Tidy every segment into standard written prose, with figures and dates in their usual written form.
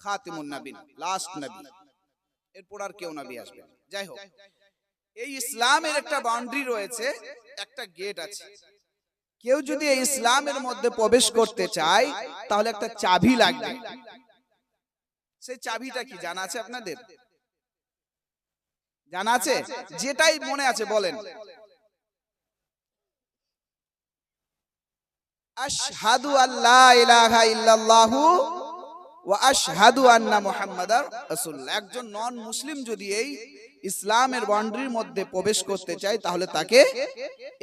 খাতিমুন নবীন, last নবী, এরপর আর কেউ নবী আসবে না। যাই হোক, এই ইসলামের একটা বাউন্ডারি রয়েছে, একটা গেট আছে। কেউ যদি এই ইসলামের মধ্যে প্রবেশ করতে চায় তাহলে একটা চাবি লাগবে। সেই চাবিটা কি জানা আছে আপনাদের? জানা আছে? যেটাই মনে আছে বলেন। আশহাদু আল্লা ইলাহা ইল্লাল্লাহু ওয়া আশহাদু আন্না মুহাম্মাদার রাসূলুল্লাহ। একজন নন মুসলিম যদি এই ইসলামের বাউন্ডারির মধ্যে প্রবেশ করতে চায় তাহলে তাকে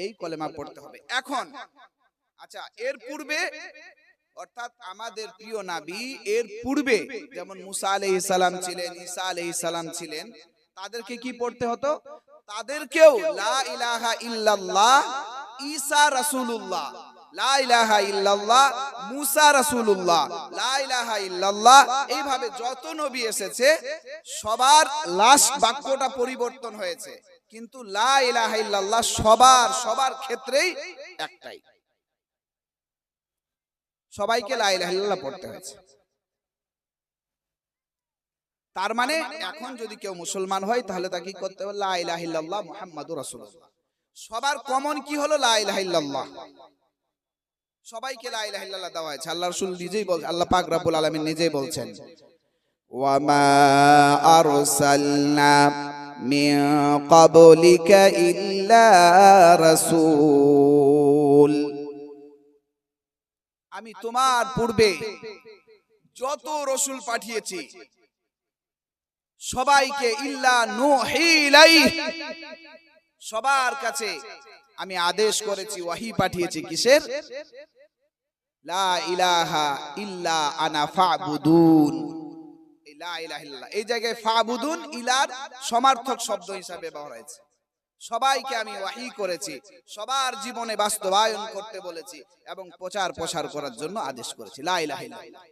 এই কলেমা পড়তে হবে। এখন আচ্ছা, এর পূর্বে অর্থাৎ আমাদের প্রিয় নবী এর পূর্বে যেমন মুসা আলাইহিস সালাম ছিলেন, ঈসা আলাইহিস সালাম ছিলেন, তাদেরকে কি পড়তে হতো? তাদেরকেও লা ইলাহা ইল্লাল্লাহ ঈসা রাসূলুল্লাহ, লা ইলাহা ইল্লাল্লাহ মুসা রাসূলুল্লাহ, লা ইলাহা ইল্লাল্লাহ, এইভাবে যত নবী এসেছে সবার লাস্ট বাক্যটা পরিবর্তন হয়েছে, কিন্তু লা ইলাহা ইল্লাল্লাহ সবার ক্ষেত্রেই একটাই। সবাইকে লা ইলাহা ইল্লাল্লাহ পড়তে হয়েছে। তার মানে এখন যদি কেউ মুসলমান হয় তাহলে তাকে কি করতে হবে? লা ইলাহা ইল্লাল্লাহ মুহাম্মাদুর রাসূলুল্লাহ। সবার কমন কি হলো? লা ইলাহা ইল্লাল্লাহ। সবাইকে লা ইলাহা ইল্লাল্লাহ দেওয়া হয়েছে। আল্লাহ রাসূল নিজেই বলেন, আল্লাহ পাক রব্বুল আলামিন নিজেই বলছেন, ওয়া মা আরসালনা মিন ক্বাবলিকা ইল্লা রাসূল। আমি তোমার পূর্বে যত রাসূল পাঠিয়েছি সবাইকে ইল্লা নূহি ইলাইহি, সবার কাছে আমি আদেশ করেছি, ওয়াহি পাঠিয়েছি, কিসের? লা ইলাহা ইল্লা আনা ফাবুদুন। লা ইলাহা ইল্লাল্লাহ এই জায়গায় ফাবুদুন ইলার সমার্থক শব্দ হিসাবে ব্যবহার হয়েছে। সবাইকে আমি ওয়াহি করেছি, সবার জীবনে বাস্তবায়ন করতে বলেছি এবং প্রচার করার জন্য আদেশ করেছি। লা ইলাহা ইল্লাল্লাহ।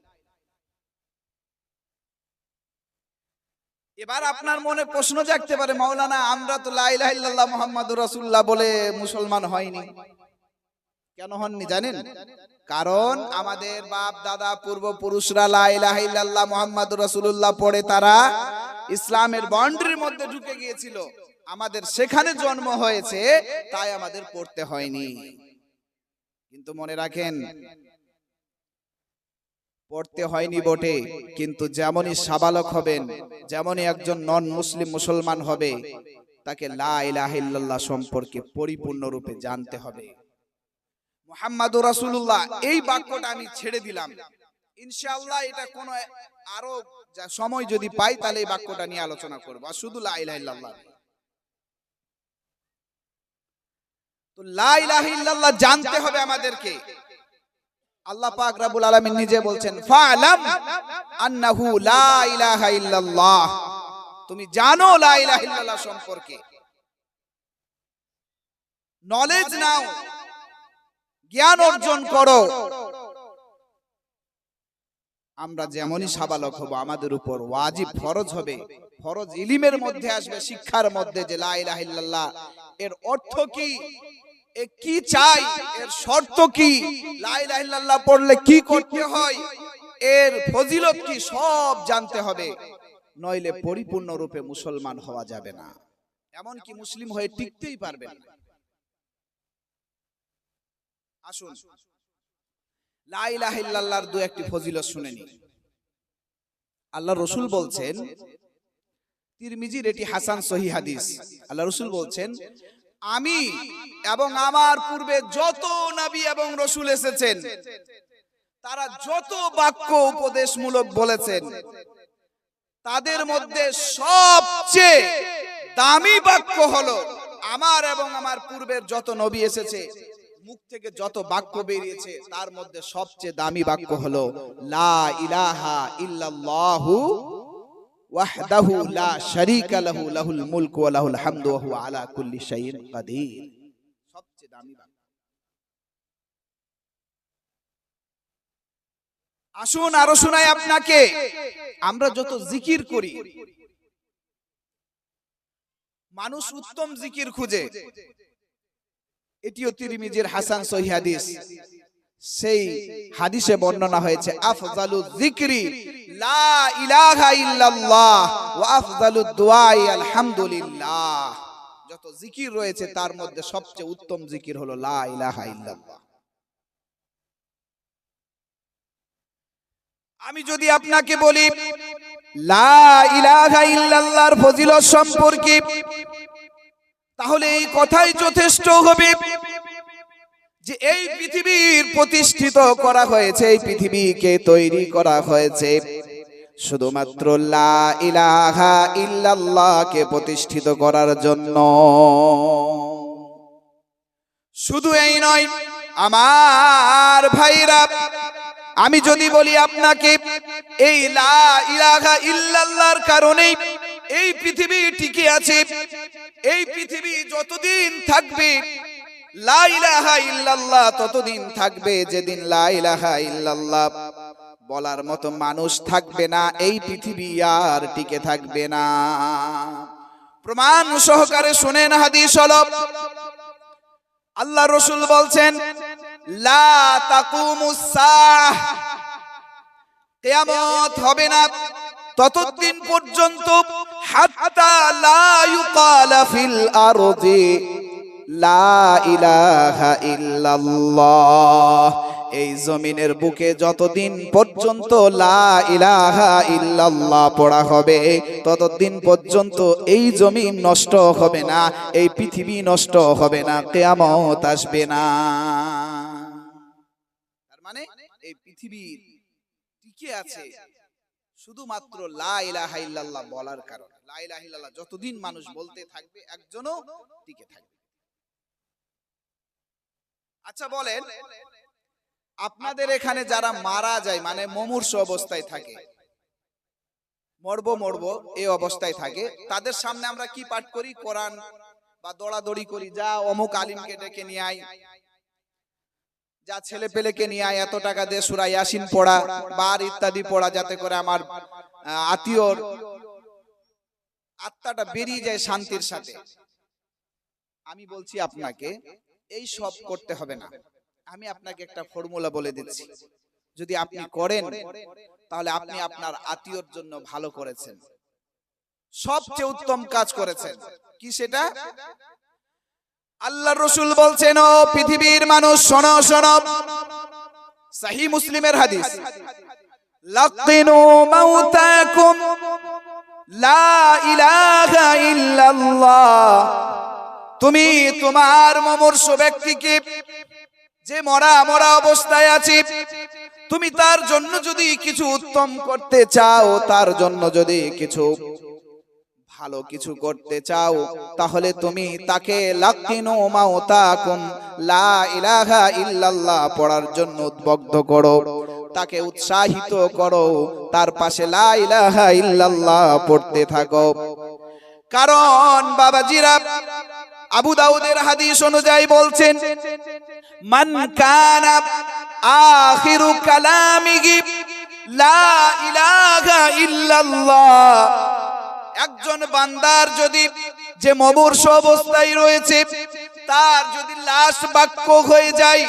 এবার আপনার মনে প্রশ্ন জাগতে পারে, মাওলানা আমরা তো লা ইলাহা ইল্লাল্লাহ মুহাম্মাদুর রাসূলুল্লাহ বলে মুসলমান হয়নি। কেন হননি জানেন? কারণ আমাদের বাপ দাদা পূর্বপুরুষরা লা ইলাহা ইল্লাল্লাহ মুহাম্মাদুর রাসূলুল্লাহ পড়ে তারা ইসলামের বাউন্ডারির মধ্যে ঢুকে গিয়েছিল। আমাদের সেখানে জন্ম হয়েছে, তাই আমাদের পড়তে হয়নি। কিন্তু মনে রাখেন, পড়তে হয়নি বটে, কিন্তু যেমনই সাবালক হবেন, যেমনই একজন নন মুসলিম মুসলমান হবে, তাকে লা ইলাহা ইল্লাল্লাহ সম্পর্কে পরিপূর্ণরূপে জানতে হবে। মুহাম্মাদুর রাসূলুল্লাহ এই বাক্যটা আমি ছেড়ে দিলাম, ইনশাআল্লাহ এটা কোন আরো সময় যদি পাই তাহলে এই বাক্যটা নিয়ে আলোচনা করব। আর শুধু লা ইলাহা ইল্লাল্লাহ, তো লা ইলাহা ইল্লাল্লাহ জানতে হবে আমাদেরকে। আল্লাহ পাক রব্বুল আলামিন নিজে বলছেন, ফা'লাম আন্নাহু লা ইলাহা ইল্লাল্লাহ, তুমি জানো লা ইলাহা ইল্লাল্লাহ সম্পর্কে, নলেজ নাও, জ্ঞান অর্জন করো। আমরা যেমনই সাবালক হব আমাদের উপর ওয়াজিব ফরজ হবে, ফরজ ইলমের মধ্যে আসবে, শিক্ষার মধ্যে, যে লা ইলাহা ইল্লাল্লাহ এর অর্থ কি, এ কি চাই, এর শর্ত কি, লা ইলাহা ইল্লাল্লাহ পড়লে কি করতে হয়, এর ফজিলত কি, সব জানতে হবে। নইলে পরিপূর্ণ রূপে মুসলমান হওয়া যাবে না, এমন কি মুসলিম হয়ে টিকতেই পারবে না। আসুন লা ইলাহা ইল্লাল্লাহর দু একটি ফজিলত শুনে নিই। আল্লাহ রাসূল বলছেন, তিরমিজির এটি হাসান সহিহ হাদিস, আল্লাহ রাসূল বলছেন, আমি এবং আমার পূর্বে যত নবী এবং রাসূল এসেছেন তারা যত বাক্য উপদেশমূলক বলেছেন, তাদের মধ্যে সবচেয়ে দামি বাক্য হলো, আমার এবং আমার পূর্বের যত নবী এসেছে মুখ থেকে যত বাক্য বেরিয়েছে তার মধ্যে সবচেয়ে দামি বাক্য হলো লা ইলাহা ইল্লাল্লাহু ওয়াহদাহু লা শারীকা লাহু লাহুল মুলকু ওয়া লাহুল হামদু ওয়া হুয়া আলা কুল্লি শাইইন কাদির। সবচেয়ে দামি বাক্য। আসুন আরো শোনাই আপনাকে, আমরা যত জিকির করি, মানুষ উত্তম জিকির খুঁজে, এটিও তিরমিজির হাসান সহিহ হাদিস, সেই হাদিসে বর্ণনা হয়েছে আফজালু যিকরি লা ইলাহা ইল্লাল্লাহ ওয়া আফজালুদ দুআই আলহামদুলিল্লাহ। যত জিকির রয়েছে তার মধ্যে সবচেয়ে উত্তম জিকির হলো লা ইলাহা ইল্লাল্লাহ। আমি যদি আপনাকে বলি লা ইলাহা ইল্লাল্লাহর ফজিলত সম্পর্কে, তাহলে এই কথাই যথেষ্ট হবে যে এই পৃথিবীর প্রতিষ্ঠিত করা হয়েছে, এই পৃথিবীকে তৈরি করা হয়েছে শুধুমাত্র লা ইলাহা ইল্লাল্লাহকে প্রতিষ্ঠিত করার জন্য। শুধু এই নয় আমার ভাইরা, আমি যদি বলি আপনাকে এই লা ইলাহা ইল্লাল্লাহর কারণেই এই পৃথিবী টিকে আছে, এই পৃথিবী যতদিন থাকবে লা ইলাহা ইল্লাল্লাহ ততদিন থাকবে, যেদিন লা ইলাহা ইল্লাল্লাহ বলার মতো মানুষ থাকবে না এই পৃথিবী আর টিকে থাকবে না। প্রমাণ সহকারে শুনেন হাদিস হলো, আল্লাহ রাসূল বলছেন লা তাকুমুস সাহ, কিয়ামত হবে না ততদিন পর্যন্ত হাত্তা লা ইউকালা ফিল আরদি লা ইলাহা ইল্লাল্লাহ। এই জমিনের বুকে যতদিন পর্যন্ত লা ইলাহা ইল্লাল্লাহ পড়া হবে ততদিন পর্যন্ত এই জমিন নষ্ট হবে না, এই পৃথিবী নষ্ট হবে না, কিয়ামত আসবে না। তার মানে এই পৃথিবী টিকে আছে শুধুমাত্র লা ইলাহা ইল্লাল্লাহ বলার কারণে। লা ইলাহা ইল্লাল্লাহ যতদিন মানুষ বলতে থাকবে একজনও টিকে থাকবে। আচ্ছা বলেন, আপনাদের এখানে যারা মারা যায় মানে মুমূর্ষু অবস্থায় থাকে, মরবো এই অবস্থায় থাকে, তাদের সামনে আমরা কি পাঠ করি? কোরআন বা দৌড়াদৌড়ি করি, যা অমুক আলিমকে ডেকে নিয়ে আয়, যা ছেলে পেলেকে নিয়ে আয়, এত টাকা দিয়ে সূরা ইয়াসিন পড়া বা ইত্যাদি পড়া, যাতে করে আমার আত্মীয়র আত্মাটা বেরিয়ে যায় শান্তির সাথে। আমি বলছি আপনাকে এই সব করতে হবে না। আমি আপনাকে একটা ফর্মুলা বলে দিচ্ছি, যদি আপনি করেন তাহলে আপনি আপনার আত্মীয়র জন্য ভালো করেছেন, সবচেয়ে উত্তম কাজ করেছেন। কি সেটা? আল্লাহর রাসূল বলছেন, ও পৃথিবীর মানুষ শোনো শোনো, সহিহ মুসলিমের হাদিস, লাকিনু মাউতাকুম লা ইলাহা ইল্লাল্লাহ। তুমি তোমার মুমূর্ষু ব্যক্তিকে, যে মরা অবস্থায় আছে, তুমি তার জন্য যদি কিছু উত্তম করতে চাও, তার জন্য যদি কিছু ভালো কিছু করতে চাও, তাহলে তুমি তাকে লাকিনু মাউতাকুম লা ইলাহা ইল্লাল্লাহ পড়ার জন্য উদ্বুদ্ধ করো, তাকে উৎসাহিত করো, তার পাশে লা ইলাহা ইল্লাল্লাহ পড়তে থাকো। কারণ বাবাজিরা, আবু দাউদের হাদিস অনুযায়ী বলছেন, মান কানা আখিরু কালামিহি লা ইলাহা ইল্লাল্লাহ। একজন বান্দার যদি, যে মুমূর্ষু অবস্থায় রয়েছে, তার যদি লাস্ট বাক্য হয়ে যায়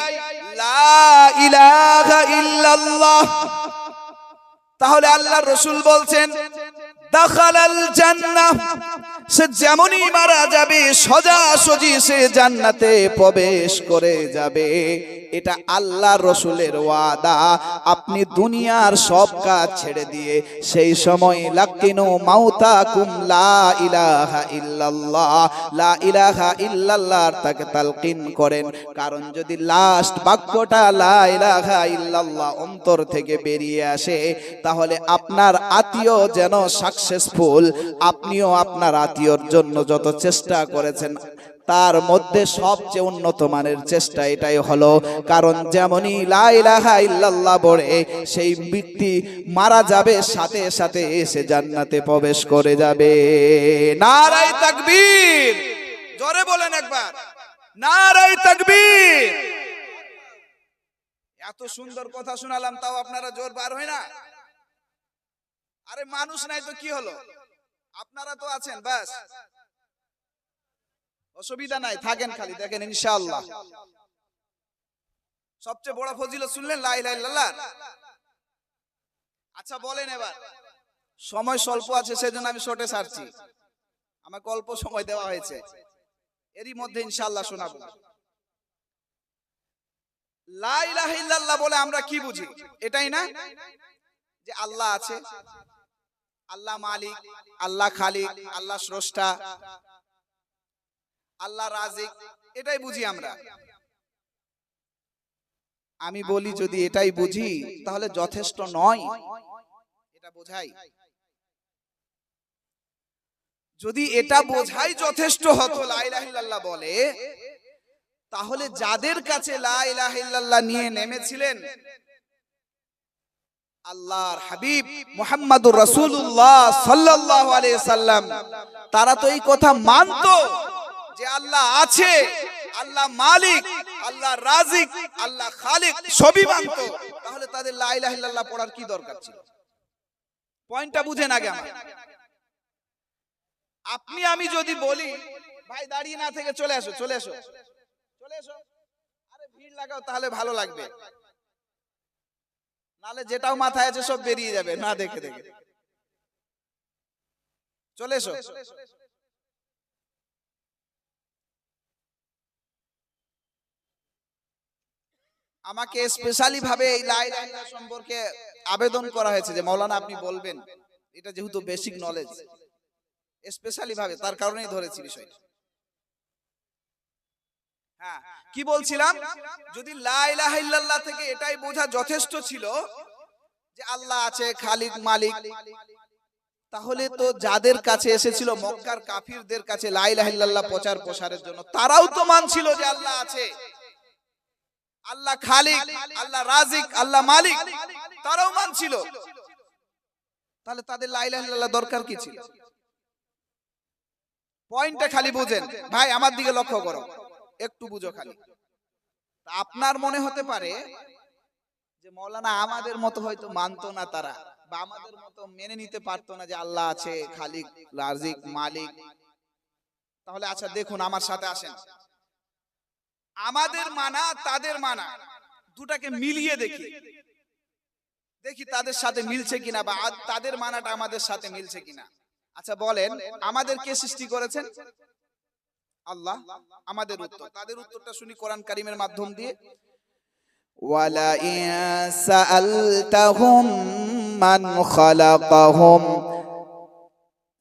লা ইলাহা ইল্লাল্লাহ, তাহলে আল্লাহর রাসূল বলছেন দাখালাল জান্নাহ, সে যেমনই মারা যাবে সোজাসুজি সে জান্নাতে প্রবেশ করে যাবে। এটা আল্লাহর রাসূলের ওয়াদা। আপনি দুনিয়ার সব কাজ ছেড়ে দিয়ে সেই সময় লাকিনু মাউতাকুম লা ইলাহা ইল্লাল্লাহ, লা ইলাহা ইল্লাল্লাহ তাকে তালকিন করেন। কারণ যদি লাস্ট বাক্যটা লা ইলাহা ইল্লাল্লাহ অন্তর থেকে বেরিয়ে আসে, তাহলে আপনার আত্মীয় যেন সাকসেসফুল, আপনিও আপনার আত্মীয়র জন্য যত চেষ্টা করেছেন তার মধ্যে সবচেয়ে উন্নত মানের চেষ্টা এটাই হলো। কারণ যেমনই লা ইলাহা ইল্লাল্লাহ বলে সেই ব্যক্তি মারা যাবে, সাথে সাথে এসে জান্নাতে প্রবেশ করে যাবে। নারায়ে তাকবীর, জোরে বলেন একবার, নারায়ে তাকবীর। এত সুন্দর কথা শোনালাম, তাও আপনারা জোর বার হয় না? আরে মানুষ নাই তো কি হলো, আপনারা তো আছেন, বাস অসুবিধা নাই, থাকেন খালি, দেখেন ইনশাআল্লাহ সবচেয়ে বড় ফজিলত শুনলেন লা ইলাহা ইল্লাল্লাহ। আচ্ছা বলেন এবার, সময় স্বল্প আছে সেজন্য আমি শর্টে সারছি, আমাকে অল্প সময় দেওয়া হয়েছে, এরই মধ্যে ইনশাআল্লাহ শোনাবো। লা ইলাহা ইল্লাল্লাহ বলে আমরা কি বুঝি? এটাই না যে আল্লাহ আছে, আল্লাহ মালিক, আল্লাহ খালিক, আল্লাহ স্রষ্টা, আল্লাহ রাজিক, এটাই বুঝি আমরা। আমি বলি যদি এটাই বুঝি তাহলে যথেষ্ট নয়, এটা বোঝাই। যদি এটা বোঝাই যথেষ্ট হতো লা ইলাহা ইল্লাল্লাহ বলে, তাহলে যাদের কাছে লা ইলাহা ইল্লাল্লাহ নিয়ে নেমেছিলেন আল্লাহর হাবিব মুহাম্মাদুর রাসূলুল্লাহ সাল্লাল্লাহু আলাইহি সাল্লাম, তারা তো এই কথা মানতো যে আল্লাহ আছে, আল্লাহ মালিক, আল্লাহ রাজিক, আল্লাহ খালিক, সবই মানতো। তাহলে তাদের লা ইলাহা ইল্লাল্লাহ পড়ার কি দরকার ছিল? পয়েন্টটা বুঝেন আগে আমার। আপনি আমি যদি বলি ভাই দাঁড়িয়ে না থেকে চলে আসো, চলে আসো, চলে আসো, আরে ভিড় লাগাও তাহলে ভালো লাগবে, নালে যেটাও মাথায় আছে সব বেরিয়ে যাবে না দেখে দেখে, চলে এসো। আমাকে স্পেশালি ভাবে এই লা ইলাহা ইল্লাল্লাহ সম্পর্কে আবেদন করা হয়েছে যে মাওলানা আপনি বলবেন, এটা যেহেতু বেসিক নলেজ, স্পেশালি ভাবে তার কারণেই ধরেছি বিষয়টা। হ্যাঁ, কি বলছিলাম? যদি লা ইলাহা ইল্লাল্লাহ থেকে এটাই বোঝা যথেষ্ট ছিল যে আল্লাহ আছে, খালিক, মালিক, তাহলে তো যাদের কাছে এসেছিল মক্কার কাফিরদের কাছে লা ইলাহা ইল্লাল্লাহ প্রচার প্রসারের জন্য, তারাও তো মানছিল যে আল্লাহ আছে, আল্লাহ খালিক, আল্লাহ রাজিক, আল্লাহ মালিক, তারাও মানছিল। তাহলে তাদের লা ইলাহা ইল্লাল্লাহ দরকার কি ছিল? পয়েন্টটা খালি বুঝেন ভাই, আমার দিকে লক্ষ্য করো, একটু বুঝো খালি। আপনার মনে হতে পারে যে মাওলানা আমাদের মতো হয়তো মানতো না তারা, বা আমাদের মতো মেনে নিতে পারতো না যে আল্লাহ আছে, খালিক, রাজিক, মালিক। তাহলে আচ্ছা দেখুন, আমার সাথে আসেন, আমাদের মানা তাদের মানা দুটাকে মিলিয়ে দেখি, দেখি তাদের সাথে মিলছে কিনা, বা তাদের মানাটা আমাদের সাথে মিলছে কিনা। আচ্ছা বলেন, আমাদের কে সৃষ্টি করেছেন? আল্লাহ। আমাদের উত্তর, তাদের উত্তরটা শুনি কোরআন কারীমের মাধ্যম দিয়ে। ওয়ালা ইন সাআলতাহুম মান খালাকাহুম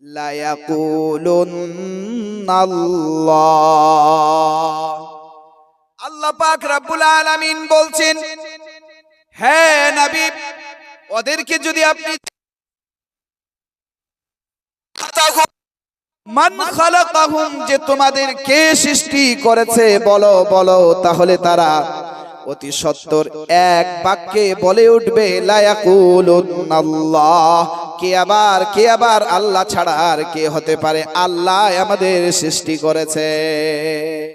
লা ইয়াকুলুনাল্লাহ। আল্লাহ পাক রব্বুল আলামিন বলছেন, হে নবী, ওদেরকে যদি আপনি মান খালাকাহুম, যে তোমাদের কে সৃষ্টি করেছে বলো বলো, তাহলে তারা অতি সত্বর এক বাক্যে বলে উঠবে লা ইয়াকুলুনাল্লাহ। কে আবার আল্লাহ ছাড়া আর কে হতে পারে? আল্লাহ আমাদের সৃষ্টি করেছে।